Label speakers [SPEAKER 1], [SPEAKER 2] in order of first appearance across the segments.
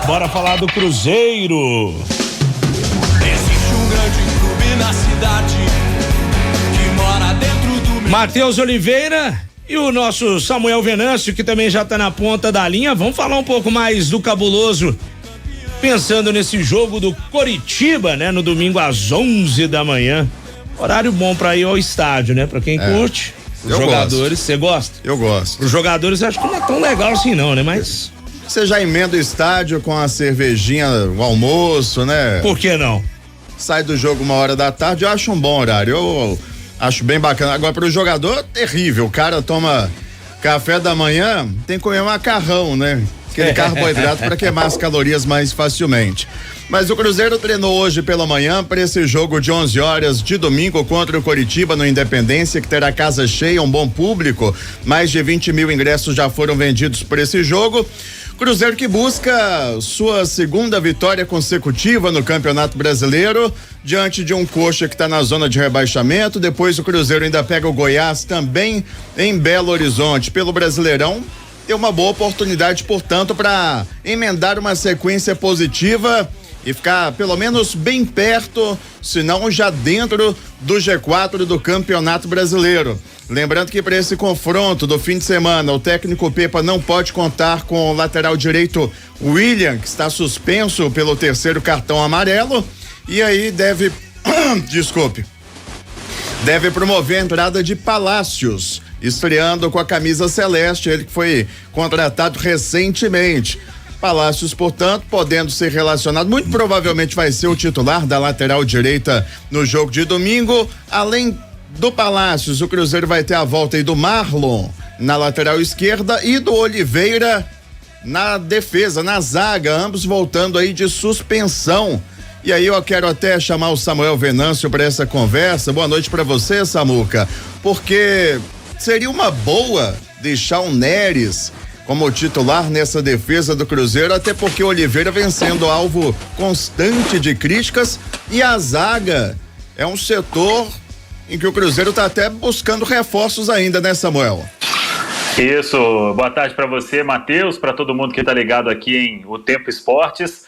[SPEAKER 1] Bora falar do Cruzeiro.
[SPEAKER 2] Existe um grande clube na cidade que mora dentro do
[SPEAKER 1] Matheus Oliveira e o nosso Samuel Venâncio, que também já tá na ponta da linha. Vamos falar um pouco mais do Cabuloso, pensando nesse jogo do Coritiba, né? No domingo às 11 da manhã. Horário bom pra ir ao estádio, né? Pra quem curte. Os jogadores, você gosta?
[SPEAKER 3] Eu gosto.
[SPEAKER 1] Os jogadores acho que não é tão legal assim não, né? Mas
[SPEAKER 3] você já emenda o estádio com a cervejinha, o almoço, né?
[SPEAKER 1] Por que não?
[SPEAKER 3] Sai do jogo 1h da tarde, eu acho um bom horário. Eu acho bem bacana. Agora, pro jogador, terrível. O cara toma café da manhã, tem que comer macarrão, né? Aquele carboidrato para queimar as calorias mais facilmente. Mas o Cruzeiro treinou hoje pela manhã para esse jogo de 11 horas de domingo contra o Coritiba no Independência, que terá casa cheia, um bom público. Mais de 20 mil ingressos já foram vendidos por esse jogo. Cruzeiro que busca sua segunda vitória consecutiva no Campeonato Brasileiro, diante de um Coxa que está na zona de rebaixamento. Depois o Cruzeiro ainda pega o Goiás também em Belo Horizonte. Pelo Brasileirão, tem uma boa oportunidade, portanto, para emendar uma sequência positiva e ficar pelo menos bem perto, se não já dentro do G4 do Campeonato Brasileiro. Lembrando que para esse confronto do fim de semana, o técnico Pepa não pode contar com o lateral direito William, que está suspenso pelo 3º cartão amarelo, e aí deve promover a entrada de Palácios, estreando com a camisa celeste, ele que foi contratado recentemente. Palácios, portanto, podendo ser relacionado, muito provavelmente vai ser o titular da lateral direita no jogo de domingo. Além do Palácios, o Cruzeiro vai ter a volta aí do Marlon na lateral esquerda e do Oliveira na defesa, na zaga, ambos voltando aí de suspensão. E aí eu quero até chamar o Samuel Venâncio para essa conversa. Boa noite para você, Samuca, porque seria uma boa deixar o Neres como titular nessa defesa do Cruzeiro, até porque o Oliveira vem sendo alvo constante de críticas e a zaga é um setor em que o Cruzeiro está até buscando reforços ainda, né, Samuel?
[SPEAKER 4] Isso, boa tarde para você, Matheus, para todo mundo que está ligado aqui em O Tempo Esportes.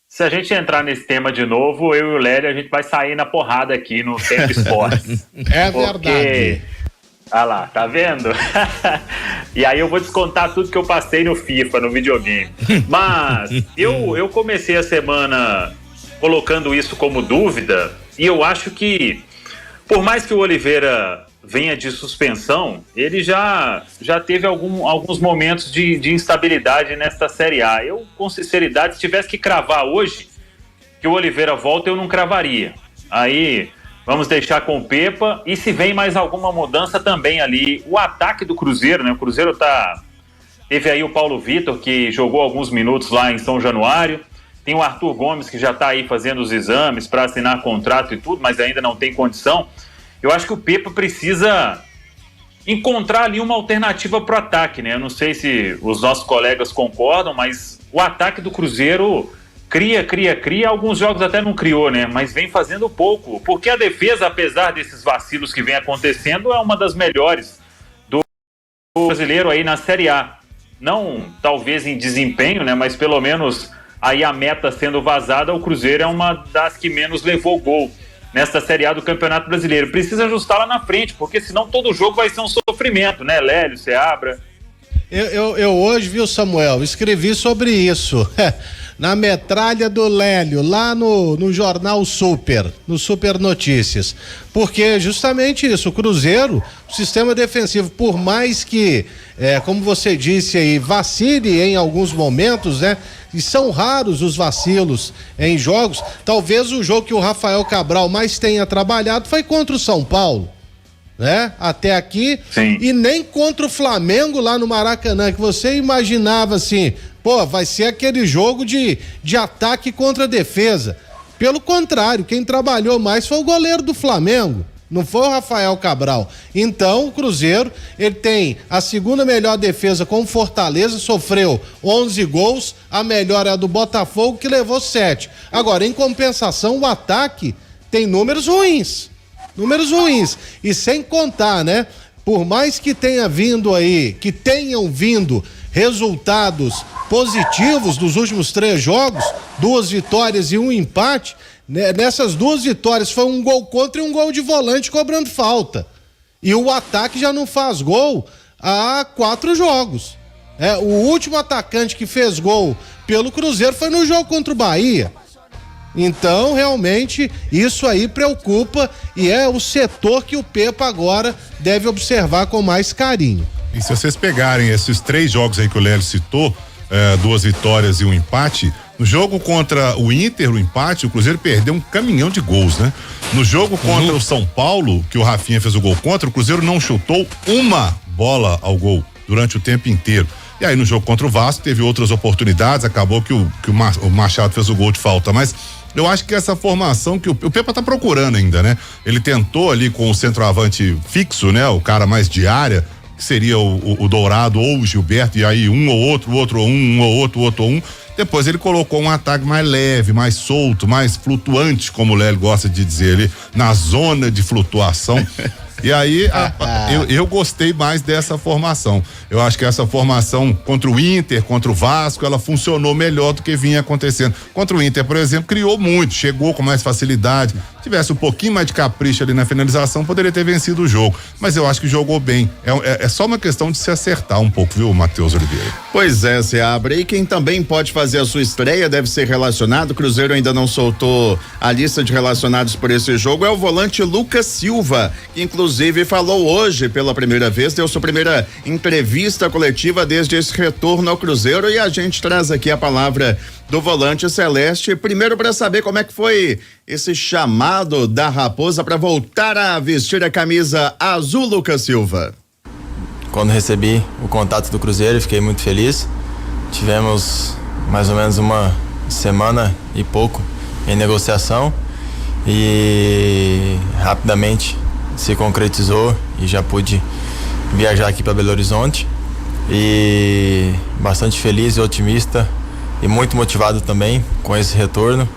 [SPEAKER 4] Se a gente entrar nesse tema de novo, eu e o Lélio, a gente vai sair na porrada aqui no Tempo Esportes.
[SPEAKER 5] É verdade.
[SPEAKER 4] Ah lá, tá vendo? E aí eu vou descontar tudo que eu passei no FIFA, no videogame. Mas eu comecei a semana colocando isso como dúvida, e eu acho que, por mais que o Oliveira venha de suspensão, ele já teve alguns momentos de instabilidade nesta Série A. Eu, com sinceridade, se tivesse que cravar hoje que o Oliveira volta, eu não cravaria. Aí vamos deixar com o Pepa, e se vem mais alguma mudança também ali, o ataque do Cruzeiro, né? O Cruzeiro teve aí o Paulo Vitor, que jogou alguns minutos lá em São Januário, tem o Arthur Gomes, que já está aí fazendo os exames para assinar contrato e tudo, mas ainda não tem condição. Eu acho que o Pepa precisa encontrar ali uma alternativa para o ataque, né? Eu não sei se os nossos colegas concordam, mas o ataque do Cruzeiro cria, alguns jogos até não criou, né? Mas vem fazendo pouco, porque a defesa, apesar desses vacilos que vem acontecendo, é uma das melhores do brasileiro aí na Série A. Não talvez em desempenho, né? Mas pelo menos aí a meta sendo vazada, o Cruzeiro é uma das que menos levou gol nesta Série A do Campeonato Brasileiro. Precisa ajustar lá na frente, porque senão todo jogo vai ser um sofrimento, né, Lélio, Seabra?
[SPEAKER 5] Eu hoje, viu, Samuel, escrevi sobre isso. Na metralha do Lélio, lá no jornal Super, no Super Notícias. Porque justamente isso, o Cruzeiro, o sistema defensivo, por mais que, como você disse aí, vacile em alguns momentos, né? E são raros os vacilos em jogos. Talvez o jogo que o Rafael Cabral mais tenha trabalhado foi contra o São Paulo, né? Até aqui.
[SPEAKER 4] Sim.
[SPEAKER 5] E nem contra o Flamengo lá no Maracanã, que você imaginava assim, pô, vai ser aquele jogo de ataque contra defesa. Pelo contrário, quem trabalhou mais foi o goleiro do Flamengo, não foi o Rafael Cabral. Então o Cruzeiro, ele tem a segunda melhor defesa com o Fortaleza, sofreu 11 gols, a melhor é a do Botafogo, que levou 7. Agora, em compensação, o ataque tem números ruins. E sem contar, né? Por mais que tenham vindo resultados positivos dos últimos 3 jogos, 2 vitórias e 1 empate. Nessas 2 vitórias foi um gol contra e um gol de volante cobrando falta. E o ataque já não faz gol há 4 jogos. O último atacante que fez gol pelo Cruzeiro foi no jogo contra o Bahia. Então, realmente, isso aí preocupa e é o setor que o Pepa agora deve observar com mais carinho.
[SPEAKER 6] E se vocês pegarem esses 3 jogos aí que o Lélio citou, 2 vitórias e 1 empate, no jogo contra o Inter, o empate, o Cruzeiro perdeu um caminhão de gols, né? No jogo contra o São Paulo, que o Rafinha fez o gol contra, o Cruzeiro não chutou uma bola ao gol durante o tempo inteiro. E aí no jogo contra o Vasco teve outras oportunidades, acabou que o Machado fez o gol de falta, mas eu acho que essa formação que o Pepa tá procurando ainda, né? Ele tentou ali com o centroavante fixo, né? O cara mais de área, que seria o Dourado ou o Gilberto, e aí um ou outro, o outro um ou outro, o outro um. Depois ele colocou um ataque mais leve, mais solto, mais flutuante, como o Lélio gosta de dizer ali, na zona de flutuação. E aí, eu gostei mais dessa formação. Eu acho que essa formação contra o Inter, contra o Vasco, ela funcionou melhor do que vinha acontecendo. Contra o Inter, por exemplo, criou muito, chegou com mais facilidade. Tivesse um pouquinho mais de capricho ali na finalização, poderia ter vencido o jogo. Mas eu acho que jogou bem. É só uma questão de se acertar um pouco, viu, Matheus Oliveira?
[SPEAKER 3] Pois é, Seabra. E quem também pode fazer a sua estreia deve ser relacionado. O Cruzeiro ainda não soltou a lista de relacionados por esse jogo. É o volante Lucas Silva, que inclusive falou hoje pela primeira vez, deu sua primeira entrevista coletiva desde esse retorno ao Cruzeiro, e a gente traz aqui a palavra do volante celeste, primeiro para saber como é que foi esse chamado da Raposa para voltar a vestir a camisa azul. Lucas Silva.
[SPEAKER 7] Quando recebi o contato do Cruzeiro, fiquei muito feliz. Tivemos mais ou menos uma semana e pouco em negociação e rapidamente se concretizou e já pude viajar aqui para Belo Horizonte, e bastante feliz e otimista e muito motivado também com esse retorno,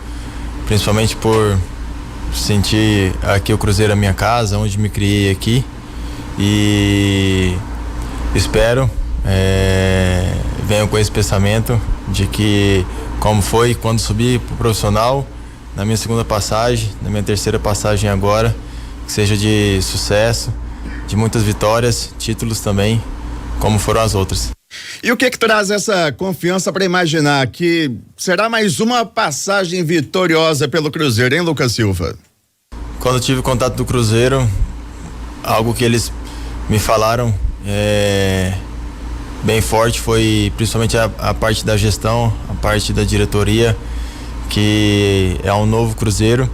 [SPEAKER 7] principalmente por sentir aqui o Cruzeiro a minha casa, onde me criei aqui, e espero venho com esse pensamento de que, como foi quando subi pro profissional, na minha segunda passagem, na minha terceira passagem agora, que seja de sucesso, de muitas vitórias, títulos também, como foram as outras.
[SPEAKER 3] E o que traz essa confiança para imaginar que será mais uma passagem vitoriosa pelo Cruzeiro, hein, Lucas Silva?
[SPEAKER 7] Quando tive contato do Cruzeiro, algo que eles me falaram bem forte foi principalmente a parte da gestão, a parte da diretoria, que é um novo Cruzeiro,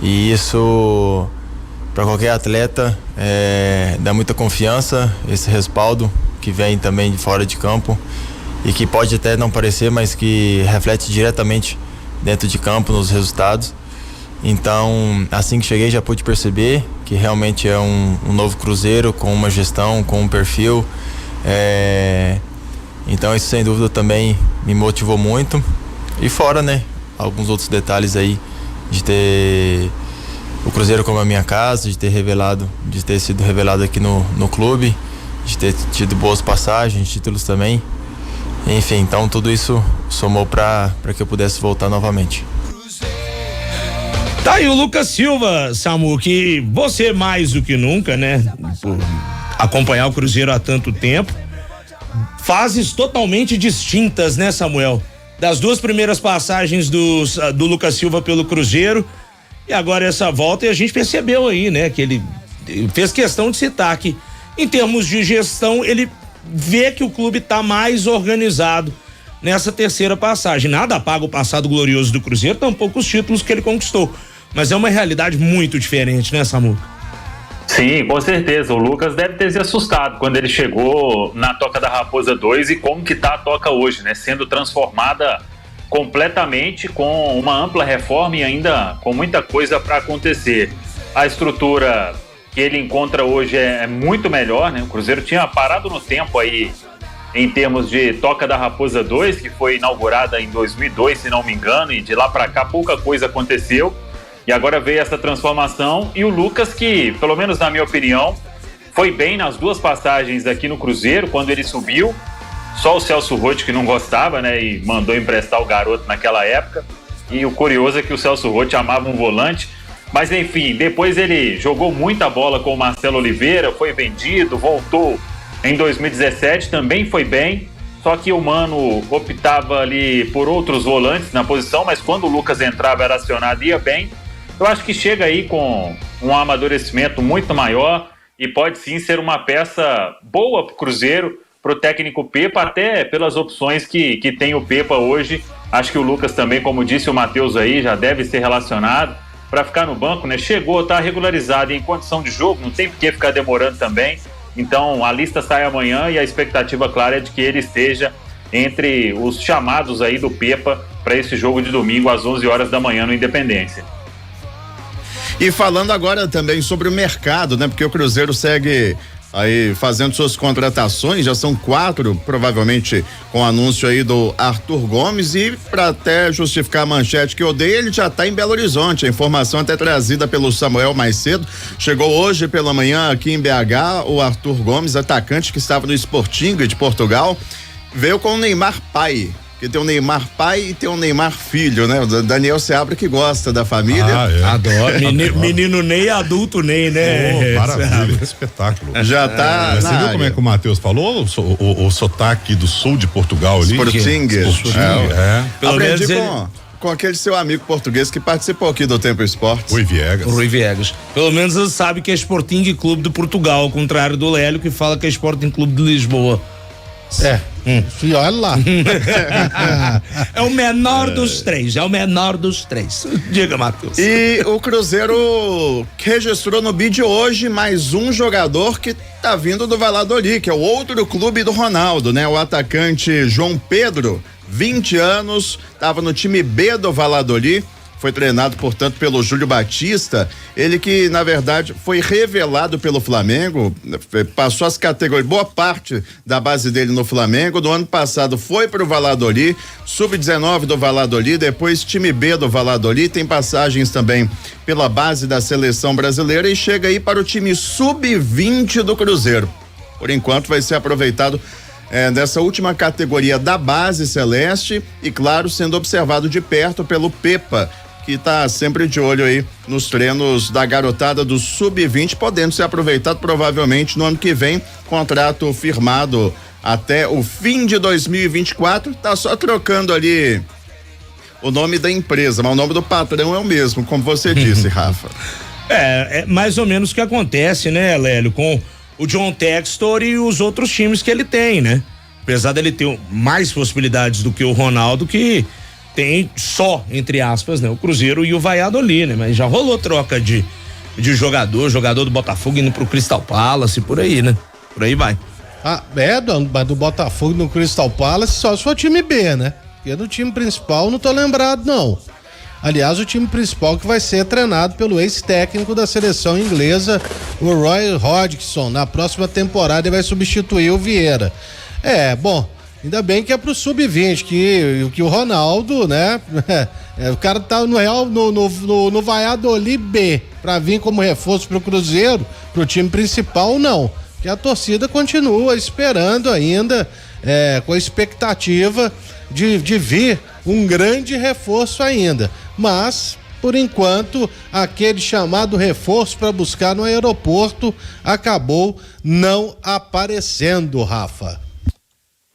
[SPEAKER 7] e isso para qualquer atleta dá muita confiança, esse respaldo que vem também de fora de campo e que pode até não parecer, mas que reflete diretamente dentro de campo nos resultados. Então, assim que cheguei, já pude perceber que realmente é um novo Cruzeiro com uma gestão, com um perfil. Então isso sem dúvida também me motivou muito. E fora, né, alguns outros detalhes aí de ter o Cruzeiro como a minha casa, de ter sido revelado aqui no clube, de ter tido boas passagens, títulos também. Enfim, então tudo isso somou para que eu pudesse voltar novamente.
[SPEAKER 1] Tá aí o Lucas Silva, Samu, que você mais do que nunca, né, por acompanhar o Cruzeiro há tanto tempo, fases totalmente distintas, né, Samuel? Das 2 primeiras passagens do Lucas Silva pelo Cruzeiro e agora essa volta, e a gente percebeu aí, né, que ele fez questão de citar que em termos de gestão ele vê que o clube tá mais organizado nessa terceira passagem. Nada apaga o passado glorioso do Cruzeiro, tampouco os títulos que ele conquistou, mas é uma realidade muito diferente, né, Samu?
[SPEAKER 4] Sim, com certeza. O Lucas deve ter se assustado quando ele chegou na Toca da Raposa 2 e como que tá a Toca hoje, né? Sendo transformada completamente, com uma ampla reforma e ainda com muita coisa para acontecer. A estrutura que ele encontra hoje é muito melhor, né? O Cruzeiro tinha parado no tempo aí em termos de Toca da Raposa 2, que foi inaugurada em 2002, se não me engano, e de lá para cá pouca coisa aconteceu. E agora veio essa transformação, e o Lucas, que, pelo menos na minha opinião, foi bem nas 2 passagens aqui no Cruzeiro, quando ele subiu, Só o Celso Roth que não gostava, né? E mandou emprestar o garoto naquela época. E o curioso é que o Celso Roth amava um volante. Mas enfim, depois ele jogou muita bola com o Marcelo Oliveira, foi vendido, voltou em 2017, também foi bem. Só que o Mano optava ali por outros volantes na posição, mas quando o Lucas entrava era acionado, ia bem. Eu acho que chega aí com um amadurecimento muito maior e pode sim ser uma peça boa para o Cruzeiro, para o técnico Pepa, até pelas opções que tem o Pepa hoje. Acho que o Lucas também, como disse o Matheus aí, já deve ser relacionado para ficar no banco, né? Chegou, tá regularizado em condição de jogo, não tem por que ficar demorando também. Então a lista sai amanhã e a expectativa clara é de que ele esteja entre os chamados aí do Pepa para esse jogo de domingo às 11 horas da manhã no Independência.
[SPEAKER 3] E falando agora também sobre o mercado, né? Porque o Cruzeiro segue aí fazendo suas contratações, já são 4, provavelmente com o anúncio aí do Arthur Gomes, e para até justificar a manchete que eu dei, ele já está em Belo Horizonte, a informação até trazida pelo Samuel mais cedo, chegou hoje pela manhã aqui em BH, o Arthur Gomes, atacante que estava no Sporting de Portugal, veio com o Neymar pai, que tem o Neymar pai e tem o Neymar filho, né? O Daniel Seabra que gosta da família.
[SPEAKER 1] Adoro. Menino Ney e adulto Ney, né?
[SPEAKER 6] Maravilha, que espetáculo.
[SPEAKER 3] Já tá.
[SPEAKER 6] Você viu como é que o Matheus falou? O sotaque do sul de Portugal ali?
[SPEAKER 3] Sporting.
[SPEAKER 1] Pelo
[SPEAKER 3] Aprendi
[SPEAKER 1] menos
[SPEAKER 3] com aquele seu amigo português que participou aqui do Tempo Esportes.
[SPEAKER 6] Rui Viegas.
[SPEAKER 1] Pelo menos ele sabe que é Sporting Clube de Portugal, ao contrário do Lélio que fala que é Sporting Clube de Lisboa.
[SPEAKER 5] E olha lá.
[SPEAKER 1] É o menor dos três, Diga, Matheus.
[SPEAKER 3] E o Cruzeiro registrou no bid hoje mais um jogador que tá vindo do Valladolid, que é o outro clube do Ronaldo, né? O atacante João Pedro, 20 anos, tava no time B do Valladolid, foi treinado, portanto, pelo Júlio Batista, ele que, na verdade, foi revelado pelo Flamengo, passou as categorias, boa parte da base dele no Flamengo, no ano passado foi pro Valladolid, sub-19 do Valladolid, depois time B do Valladolid, tem passagens também pela base da seleção brasileira e chega aí para o time sub-20 do Cruzeiro. Por enquanto vai ser aproveitado nessa última categoria da base celeste e, claro, sendo observado de perto pelo Pepa, que tá sempre de olho aí nos treinos da garotada do sub-20, podendo ser aproveitado provavelmente no ano que vem, contrato firmado até o fim de 2024, tá só trocando ali o nome da empresa, mas o nome do patrão é o mesmo, como você disse, Rafa.
[SPEAKER 1] É mais ou menos o que acontece, né, Lélio, com o John Textor e os outros times que ele tem, né? Apesar dele ter mais possibilidades do que o Ronaldo, que tem só, entre aspas, né? O Cruzeiro e o Valladolid, né? Mas já rolou troca de jogador do Botafogo indo pro Crystal Palace, por aí, né? Por aí vai.
[SPEAKER 5] Do Botafogo no Crystal Palace só se for time B, né? Porque no time principal não tô lembrado, não. Aliás, o time principal que vai ser treinado pelo ex-técnico da seleção inglesa, o Roy Hodgson. Na próxima temporada ele vai substituir o Vieira. Bom, ainda bem que é pro sub-20, que o Ronaldo, né? O cara tá no Real, no Valladolid B, pra vir como reforço pro Cruzeiro, pro time principal, não. Que a torcida continua esperando ainda, com a expectativa de vir um grande reforço ainda. Mas, por enquanto, aquele chamado reforço para buscar no aeroporto acabou não aparecendo, Rafa.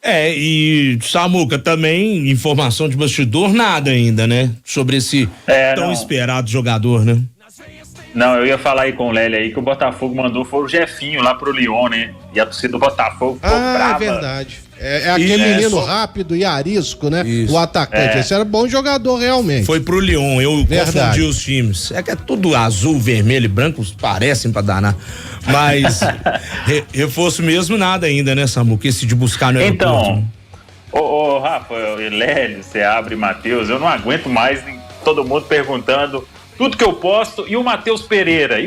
[SPEAKER 1] E Samuca, também informação de bastidor, nada ainda, né? Sobre esse tão esperado jogador, né?
[SPEAKER 4] Não, eu ia falar aí com o Lélio aí que o Botafogo mandou foi o Jefinho lá pro Lyon, né? E a torcida do Botafogo ficou brava.
[SPEAKER 5] É verdade. Aquele menino rápido e arisco, né? Isso. O atacante. Esse era bom jogador realmente.
[SPEAKER 1] Foi pro Lyon, eu confundi os times. É que é tudo azul, vermelho e branco, parecem pra danar. Mas reforço mesmo nada ainda, né, Samuca? Esse de buscar no aeroporto.
[SPEAKER 4] Então, Rafa, Lélio, Seabra e Matheus, eu não aguento mais todo mundo perguntando tudo que eu posto, e o Matheus Pereira?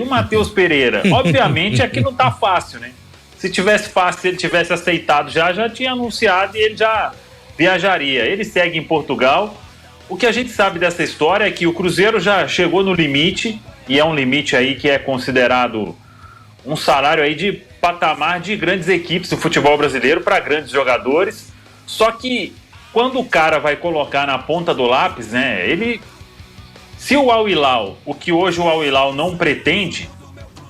[SPEAKER 4] Obviamente aqui não tá fácil, né? Se tivesse fácil, se ele tivesse aceitado já tinha anunciado e ele já viajaria. Ele segue em Portugal. O que a gente sabe dessa história é que o Cruzeiro já chegou no limite, e é um limite aí que é considerado um salário aí de patamar de grandes equipes do futebol brasileiro para grandes jogadores. Só que quando o cara vai colocar na ponta do lápis, né, se o Al Hilal, o que hoje o Al Hilal não pretende,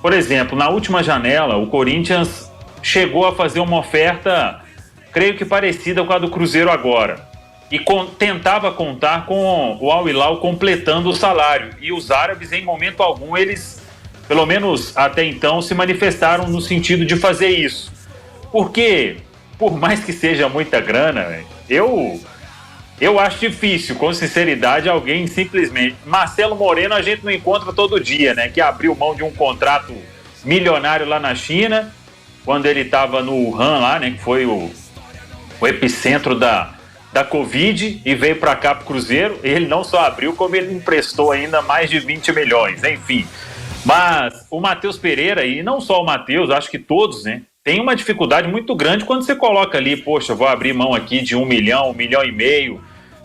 [SPEAKER 4] por exemplo, na última janela, o Corinthians chegou a fazer uma oferta, creio que parecida com a do Cruzeiro agora, e tentava contar com o Al Hilal completando o salário, e os árabes em momento algum, eles, pelo menos até então, se manifestaram no sentido de fazer isso, porque por mais que seja muita grana, eu acho difícil, com sinceridade, alguém simplesmente... Marcelo Moreno a gente não encontra todo dia, né? Que abriu mão de um contrato milionário lá na China, quando ele estava no Wuhan lá, né? Que foi o epicentro da Covid, e veio para cá pro Cruzeiro. Ele não só abriu, como ele emprestou ainda mais de 20 milhões, enfim. Mas o Matheus Pereira, e não só o Matheus, acho que todos, né? Tem uma dificuldade muito grande quando você coloca ali, poxa, vou abrir mão aqui de 1 milhão, 1,5 milhão,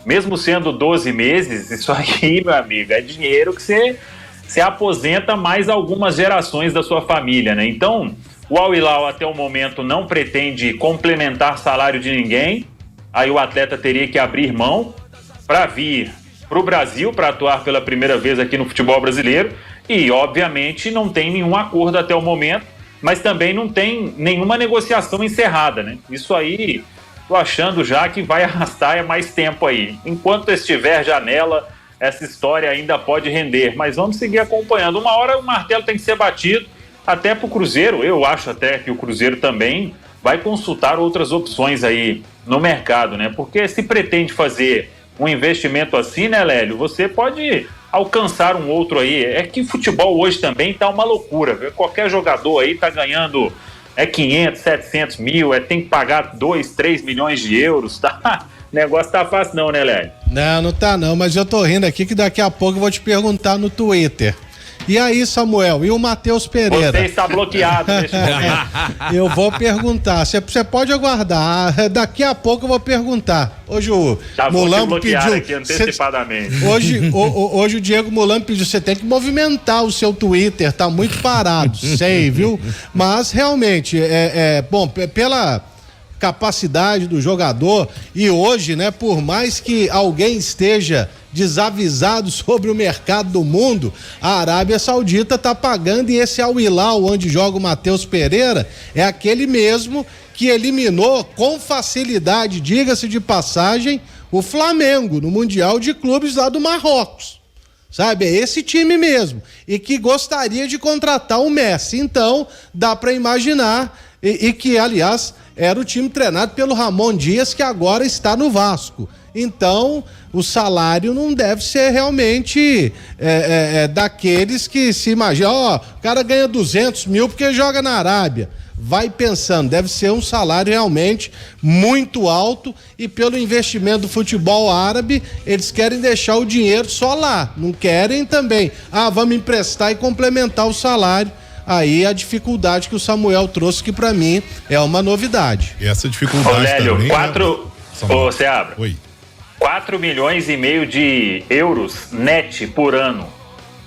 [SPEAKER 4] mesmo sendo 12 meses, isso aqui, meu amigo, é dinheiro que você aposenta mais algumas gerações da sua família, né? Então, o Al Hilal até o momento não pretende complementar salário de ninguém, aí o atleta teria que abrir mão para vir para o Brasil, para atuar pela primeira vez aqui no futebol brasileiro, e obviamente não tem nenhum acordo até o momento, mas também não tem nenhuma negociação encerrada, né? Isso aí, tô achando já que vai arrastar mais tempo aí. Enquanto estiver janela, essa história ainda pode render, mas vamos seguir acompanhando. Uma hora o martelo tem que ser batido, até pro Cruzeiro. Eu acho até que o Cruzeiro também vai consultar outras opções aí no mercado, né? Porque se pretende fazer um investimento assim, né, Lélio? Você pode alcançar um outro aí. É que futebol hoje também tá uma loucura, viu? Qualquer jogador aí tá ganhando 500, 700 mil, tem que pagar 2, 3 milhões de euros, tá? O negócio tá fácil não, né, Lélio?
[SPEAKER 5] Não tá não, mas eu tô rindo aqui que daqui a pouco eu vou te perguntar no Twitter. E aí, Samuel, e o Matheus Pereira?
[SPEAKER 4] Você está bloqueado neste momento.
[SPEAKER 5] Eu vou perguntar, você pode aguardar, daqui a pouco eu vou perguntar. Hoje o Mulambo pediu
[SPEAKER 4] aqui antecipadamente.
[SPEAKER 5] Hoje o Diego Mulambo pediu, você tem que movimentar o seu Twitter, tá muito parado, sei, viu? Mas realmente, bom, pela capacidade do jogador, e hoje, né, por mais que alguém esteja desavisado sobre o mercado do mundo, a Arábia Saudita tá pagando, e esse Al Hilal, onde joga o Matheus Pereira, é aquele mesmo que eliminou com facilidade, diga-se de passagem, o Flamengo no Mundial de Clubes lá do Marrocos. Sabe, é esse time mesmo, e que gostaria de contratar o Messi. Então, dá para imaginar, e que, aliás, era o time treinado pelo Ramon Dias, que agora está no Vasco. Então, o salário não deve ser realmente daqueles que se imaginam, o cara ganha 200 mil porque joga na Arábia. Vai pensando, deve ser um salário realmente muito alto, e pelo investimento do futebol árabe, eles querem deixar o dinheiro só lá, não querem também, vamos emprestar e complementar o salário. Aí a dificuldade que o Samuel trouxe, que pra mim é uma novidade.
[SPEAKER 6] E essa dificuldade
[SPEAKER 4] Lélio,
[SPEAKER 6] também...
[SPEAKER 4] Seabra.
[SPEAKER 6] Oi.
[SPEAKER 4] 4,5 milhões de euros net por ano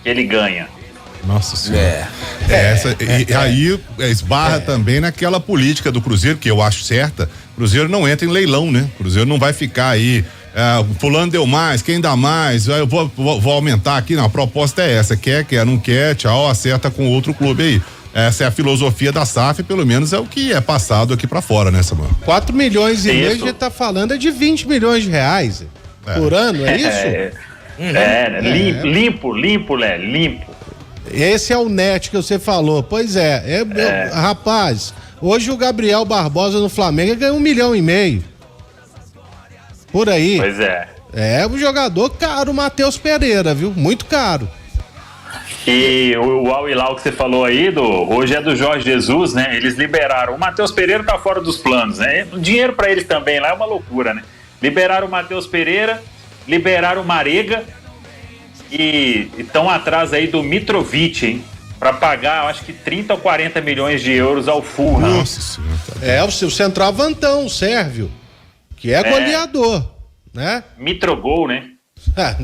[SPEAKER 4] que ele ganha.
[SPEAKER 6] Nossa senhora. Aí esbarra também naquela política do Cruzeiro, que eu acho certa. O Cruzeiro não entra em leilão, né? O Cruzeiro não vai ficar aí, fulano deu mais, quem dá mais, eu vou aumentar aqui. Não, a proposta é essa, quer, não quer, tchau, acerta com outro clube aí. Essa é a filosofia da SAF, pelo menos é o que é passado aqui pra fora, né, Samuel?
[SPEAKER 5] 4 milhões e meio, a gente tá falando de 20 milhões de reais por ano, é isso?
[SPEAKER 4] Limpo, Lélio, limpo.
[SPEAKER 5] Esse é o net que você falou. Pois rapaz, hoje o Gabriel Barbosa no Flamengo ganhou 1,5 milhão. Por aí.
[SPEAKER 4] Pois é.
[SPEAKER 5] É um jogador caro, o Matheus Pereira, viu? Muito caro.
[SPEAKER 4] E o Al Hilal que você falou aí, hoje é do Jorge Jesus, né? Eles liberaram. O Matheus Pereira tá fora dos planos, né? O dinheiro pra eles também lá é uma loucura, né? Liberaram o Matheus Pereira, liberaram o Marega e estão atrás aí do Mitrovic, hein? Pra pagar, acho que 30 ou 40 milhões de euros ao Fulham.
[SPEAKER 5] Nossa senhora. O seu centroavantão, o Sérvio, que é goleador, né?
[SPEAKER 4] Mitrogol, né?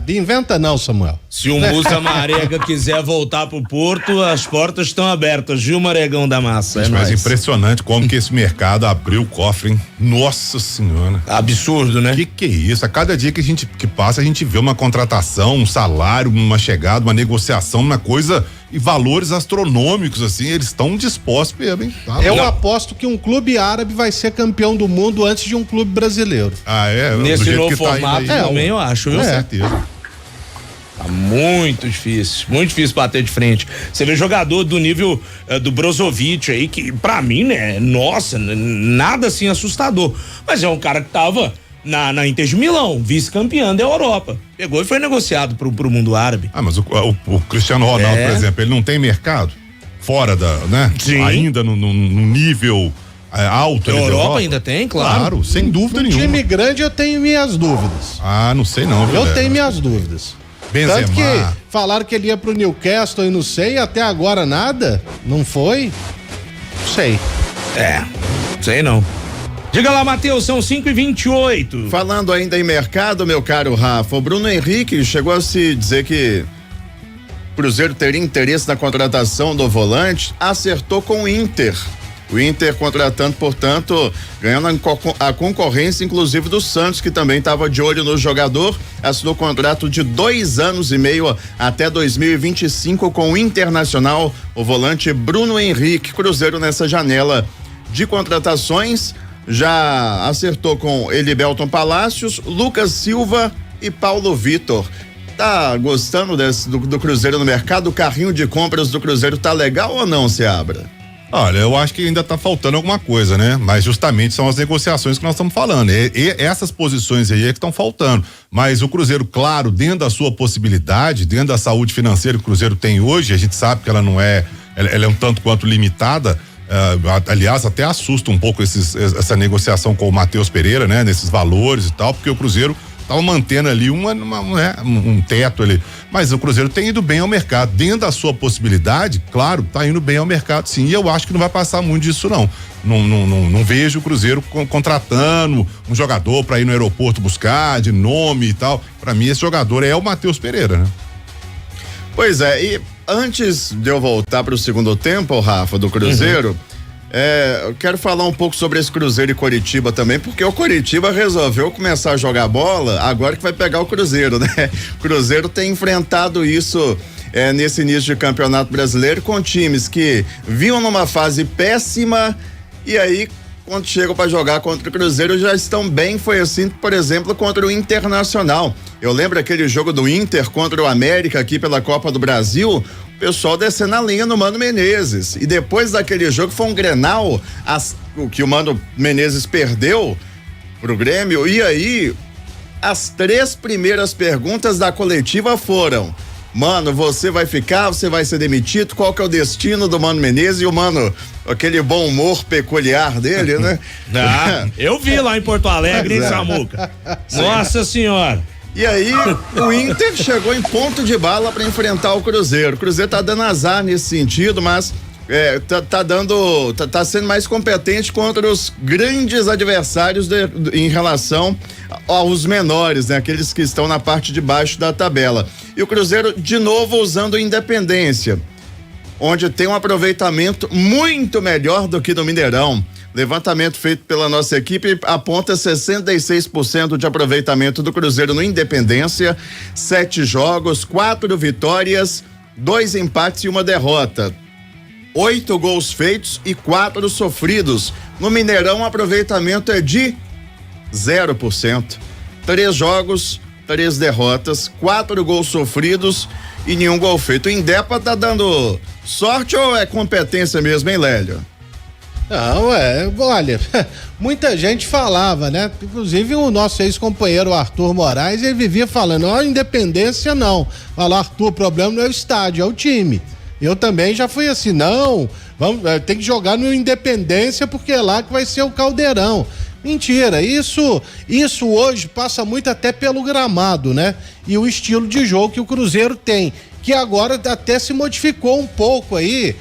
[SPEAKER 5] Inventa não, Samuel.
[SPEAKER 1] Se o Musa Marega quiser voltar pro Porto, as portas estão abertas, viu, Maregão da Massa?
[SPEAKER 6] Mas impressionante como que esse mercado abriu o cofre, hein? Nossa senhora.
[SPEAKER 1] Absurdo, né?
[SPEAKER 6] Que é isso? A cada dia que passa, a gente vê uma contratação, um salário, uma chegada, uma negociação, uma coisa e valores astronômicos, assim, eles estão dispostos mesmo, hein?
[SPEAKER 5] Eu aposto que um clube árabe vai ser campeão do mundo antes de um clube brasileiro.
[SPEAKER 6] Ah, é?
[SPEAKER 1] Nesse novo formato também eu acho, viu?
[SPEAKER 6] Com certeza.
[SPEAKER 1] Tá muito difícil bater de frente. Você vê jogador do nível do Brozovic aí, que pra mim, né, nossa, nada assim assustador. Mas é um cara que tava na Inter de Milão, vice-campeão da Europa. Pegou e foi negociado pro mundo árabe.
[SPEAKER 6] Ah, mas o Cristiano Ronaldo, por exemplo, ele não tem mercado? Fora da, né?
[SPEAKER 1] Sim.
[SPEAKER 6] Ainda no nível alto.
[SPEAKER 1] A Europa ainda tem, claro.
[SPEAKER 6] Claro, sem dúvida nenhuma.
[SPEAKER 5] Time grande eu tenho minhas dúvidas.
[SPEAKER 6] Ah, não sei não, viu?
[SPEAKER 5] Eu tenho minhas dúvidas.
[SPEAKER 6] Benzema.
[SPEAKER 5] Tanto que falaram que ele ia pro Newcastle e não sei, até agora nada, não foi? Não sei.
[SPEAKER 1] Sei não. Diga lá, Matheus, são 5h28.
[SPEAKER 3] Falando ainda em mercado, meu caro Rafa, o Bruno Henrique chegou a se dizer que o Cruzeiro teria interesse na contratação do volante, acertou com o Inter. O Inter contratando, portanto, ganhando a concorrência, inclusive do Santos, que também estava de olho no jogador, assinou contrato de 2 anos e meio até 2025 com o Internacional, o volante Bruno Henrique. Cruzeiro nessa janela de contratações já acertou com Elibelton Palácios, Lucas Silva e Paulo Vitor. Tá gostando do Cruzeiro no mercado? O carrinho de compras do Cruzeiro tá legal ou não, Seabra?
[SPEAKER 6] Olha, eu acho que ainda tá faltando alguma coisa, né? Mas justamente são as negociações que nós estamos falando. E essas posições aí é que estão faltando. Mas o Cruzeiro, claro, dentro da sua possibilidade, dentro da saúde financeira que o Cruzeiro tem hoje, a gente sabe que ela não é, ela é um tanto quanto limitada. Aliás, até assusta um pouco essa negociação com o Matheus Pereira, né? Nesses valores e tal, porque o Cruzeiro tava mantendo ali um teto ali, mas o Cruzeiro tem ido bem ao mercado, dentro da sua possibilidade, claro, tá indo bem ao mercado sim, e eu acho que não vai passar muito disso não vejo o Cruzeiro contratando um jogador para ir no aeroporto buscar, de nome e tal. Para mim esse jogador é o Matheus Pereira, né?
[SPEAKER 3] Pois é, e antes de eu voltar para o segundo tempo, Rafa, do Cruzeiro, eu quero falar um pouco sobre esse Cruzeiro e Coritiba também, porque o Coritiba resolveu começar a jogar bola, agora que vai pegar o Cruzeiro, né? O Cruzeiro tem enfrentado isso nesse início de campeonato brasileiro com times que vinham numa fase péssima e aí quando chegam para jogar contra o Cruzeiro já estão bem. Foi assim, por exemplo, contra o Internacional. Eu lembro aquele jogo do Inter contra o América aqui pela Copa do Brasil, o pessoal descendo a linha no Mano Menezes. E depois daquele jogo foi um Grenal, que o Mano Menezes perdeu pro Grêmio. E aí, as 3 primeiras perguntas da coletiva foram: Mano, você vai ficar, você vai ser demitido? Qual que é o destino do Mano Menezes? E o Mano, aquele bom humor peculiar dele, né?
[SPEAKER 1] Eu vi lá em Porto Alegre, hein, Samuca? Nossa senhora.
[SPEAKER 3] E aí, o Inter chegou em ponto de bala para enfrentar o Cruzeiro. O Cruzeiro tá dando azar nesse sentido, mas tá sendo mais competente contra os grandes adversários em relação aos menores, né? Aqueles que estão na parte de baixo da tabela. E o Cruzeiro, de novo, usando o Independência, onde tem um aproveitamento muito melhor do que no Mineirão. Levantamento feito pela nossa equipe aponta 66% de aproveitamento do Cruzeiro no Independência, 7 jogos, 4 vitórias, 2 empates e 1 derrota. 8 gols feitos e 4 sofridos. No Mineirão, o aproveitamento é de 0%. 3 jogos, 3 derrotas, 4 gols sofridos e nenhum gol feito. O Indepa tá dando sorte ou é competência mesmo, hein, Lélio?
[SPEAKER 5] Não, olha, muita gente falava, né? Inclusive o nosso ex-companheiro Arthur Moraes, ele vivia falando, Independência não. Falou, Arthur, o problema não é o estádio, é o time. Eu também já fui assim, não, tem que jogar no Independência porque é lá que vai ser o caldeirão. Mentira, isso hoje passa muito até pelo gramado, né? E o estilo de jogo que o Cruzeiro tem, que agora até se modificou um pouco aí,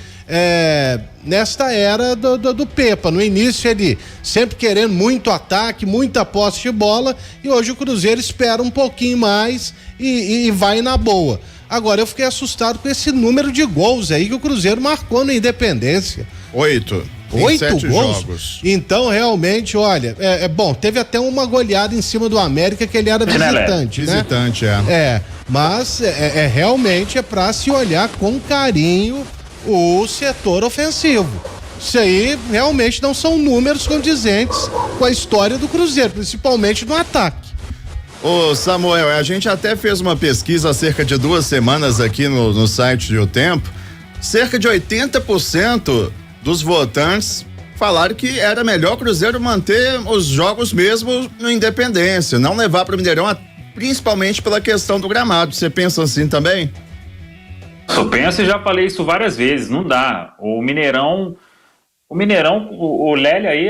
[SPEAKER 5] nesta era do Pepa. No início ele sempre querendo muito ataque, muita posse de bola, e hoje o Cruzeiro espera um pouquinho mais e vai na boa. Agora eu fiquei assustado com esse número de gols aí que o Cruzeiro marcou na Independência.
[SPEAKER 3] 8. Em 7
[SPEAKER 5] gols?
[SPEAKER 3] jogos.
[SPEAKER 5] Então, realmente, olha, bom, teve até uma goleada em cima do América que ele era visitante, né?
[SPEAKER 3] Visitante,
[SPEAKER 5] Mas realmente é pra se olhar com carinho o setor ofensivo. Isso aí realmente não são números condizentes com a história do Cruzeiro, principalmente no ataque.
[SPEAKER 3] Ô Samuel, a gente até fez uma pesquisa há cerca de 2 semanas aqui no site de O Tempo. Cerca de 80% dos votantes falaram que era melhor o Cruzeiro manter os jogos mesmo no Independência, não levar para o Mineirão, principalmente pela questão do gramado. Você pensa assim também?
[SPEAKER 4] Eu penso e já falei isso várias vezes, não dá. O Mineirão, o Lélio aí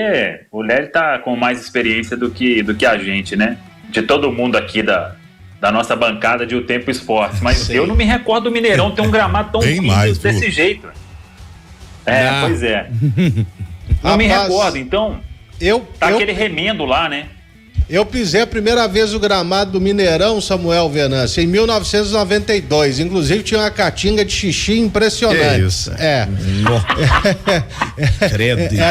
[SPEAKER 4] o Lélio tá com mais experiência do que a gente, né? De todo mundo aqui da nossa bancada de O Tempo Esportes, mas sim, eu não me recordo do Mineirão ter um gramado tão lindo desse jeito. Pois é. Não me recordo, então aquele remendo lá, né?
[SPEAKER 5] Eu pisei a primeira vez o gramado do Mineirão, Samuel Venâncio, em 1992. Inclusive tinha uma catinga de xixi impressionante.
[SPEAKER 3] Que isso?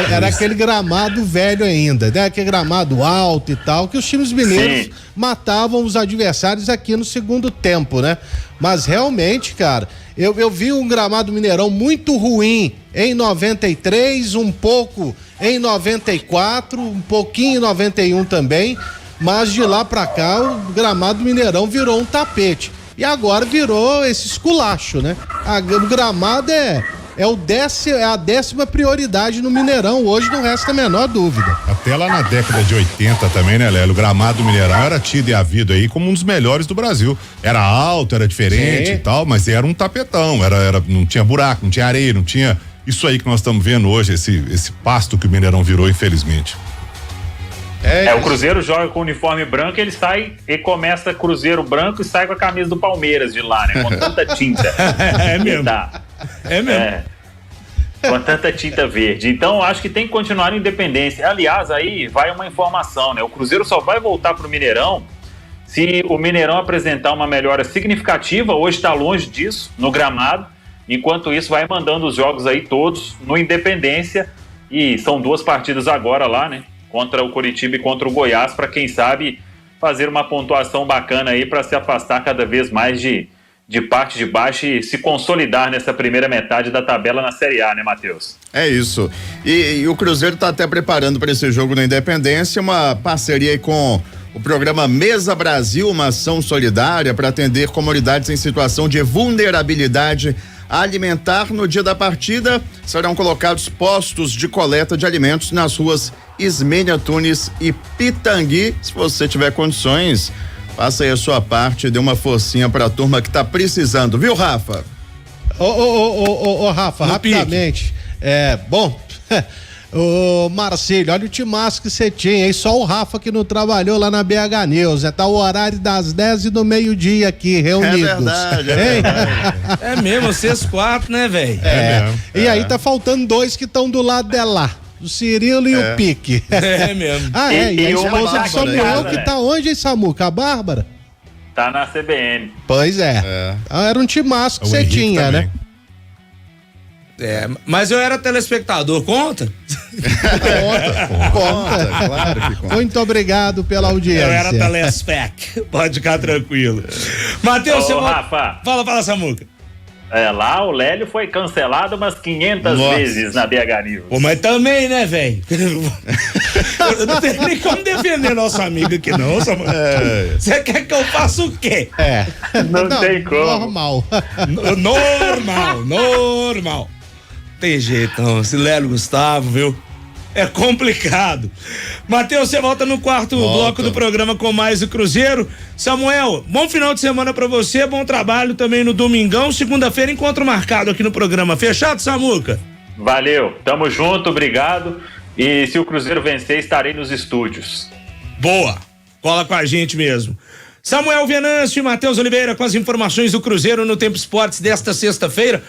[SPEAKER 5] Era aquele gramado velho ainda, né? Aquele gramado alto e tal, que os times mineiros matavam os adversários aqui no segundo tempo, né? Mas realmente, cara, eu vi um gramado Mineirão muito ruim em 93, um pouco em 94, um pouquinho em 91 também, mas de lá pra cá o gramado Mineirão virou um tapete. E agora virou esse esculacho, né? O gramado é a 10ª prioridade no Mineirão, hoje não resta a menor dúvida.
[SPEAKER 6] Até lá na década de 80 também, né, Lélio? O gramado do Mineirão era tido e havido aí como um dos melhores do Brasil. Era alto, era diferente e tal, mas era um tapetão, não tinha buraco, não tinha areia, não tinha isso aí que nós estamos vendo hoje, esse pasto que o Mineirão virou, infelizmente.
[SPEAKER 4] O Cruzeiro joga com o uniforme branco, ele sai e começa Cruzeiro branco e sai com a camisa do Palmeiras de lá, né? Com tanta tinta.
[SPEAKER 1] É mesmo. É mesmo.
[SPEAKER 4] Com tanta tinta verde. Então, acho que tem que continuar na Independência. Aliás, aí vai uma informação, né? O Cruzeiro só vai voltar pro Mineirão se o Mineirão apresentar uma melhora significativa. Hoje está longe disso, no gramado. Enquanto isso, vai mandando os jogos aí todos no Independência. E são 2 partidas agora lá, né? Contra o Coritiba e contra o Goiás, para quem sabe fazer uma pontuação bacana aí para se afastar cada vez mais de parte de baixo e se consolidar nessa primeira metade da tabela na Série A, né, Matheus?
[SPEAKER 3] É isso. E o Cruzeiro está até preparando para esse jogo na Independência uma parceria aí com o programa Mesa Brasil, uma ação solidária para atender comunidades em situação de vulnerabilidade alimentar. No dia da partida serão colocados postos de coleta de alimentos nas ruas Ismênia Tunes e Pitangui. Se você tiver condições, faça aí a sua parte, dê uma forcinha pra turma que tá precisando, viu, Rafa?
[SPEAKER 5] Ô, Rafa, rapidamente. Ô, Marcílio, olha o timaço que você tinha aí, só o Rafa que não trabalhou lá na BH News, tá o horário das 10 e do meio-dia aqui, reunidos.
[SPEAKER 3] É verdade.
[SPEAKER 1] É mesmo, vocês 4, né, velho?
[SPEAKER 5] E aí tá faltando 2 que estão do lado de lá, o Cirilo e o Pique.
[SPEAKER 1] É mesmo.
[SPEAKER 5] E a esposa do Samuel,
[SPEAKER 4] casa,
[SPEAKER 5] que
[SPEAKER 4] né?
[SPEAKER 5] tá onde, hein, Samuca? A Bárbara?
[SPEAKER 4] Tá na CBN.
[SPEAKER 5] Pois é. Era um timaço que
[SPEAKER 6] O
[SPEAKER 5] você
[SPEAKER 6] Henrique
[SPEAKER 5] tinha,
[SPEAKER 6] também.
[SPEAKER 5] né?
[SPEAKER 1] Mas eu era telespectador, conta?
[SPEAKER 5] Conta.
[SPEAKER 3] Claro que conta.
[SPEAKER 5] Muito obrigado pela audiência.
[SPEAKER 1] Eu era telespec, pode ficar tranquilo. Matheus,
[SPEAKER 4] Rafa.
[SPEAKER 1] Fala, Samuca.
[SPEAKER 4] Lá o Lélio foi cancelado umas 500 vezes na BH News.
[SPEAKER 1] Pô, mas também, né, velho? Eu não tenho nem como defender nosso amigo aqui, não, Samuel. Você quer que eu faça o quê?
[SPEAKER 4] Não tem como.
[SPEAKER 1] Normal. Tem jeito, não. Esse Lélio Gustavo, viu? É complicado. Matheus, você volta no quarto bloco do programa com mais o Cruzeiro. Samuel, bom final de semana pra você, bom trabalho também no domingão. Segunda-feira, encontro marcado aqui no programa. Fechado, Samuca?
[SPEAKER 4] Valeu, tamo junto, obrigado. E se o Cruzeiro vencer, estarei nos estúdios.
[SPEAKER 1] Boa, cola com a gente mesmo. Samuel Venâncio e Matheus Oliveira com as informações do Cruzeiro no Tempo Esportes desta sexta-feira.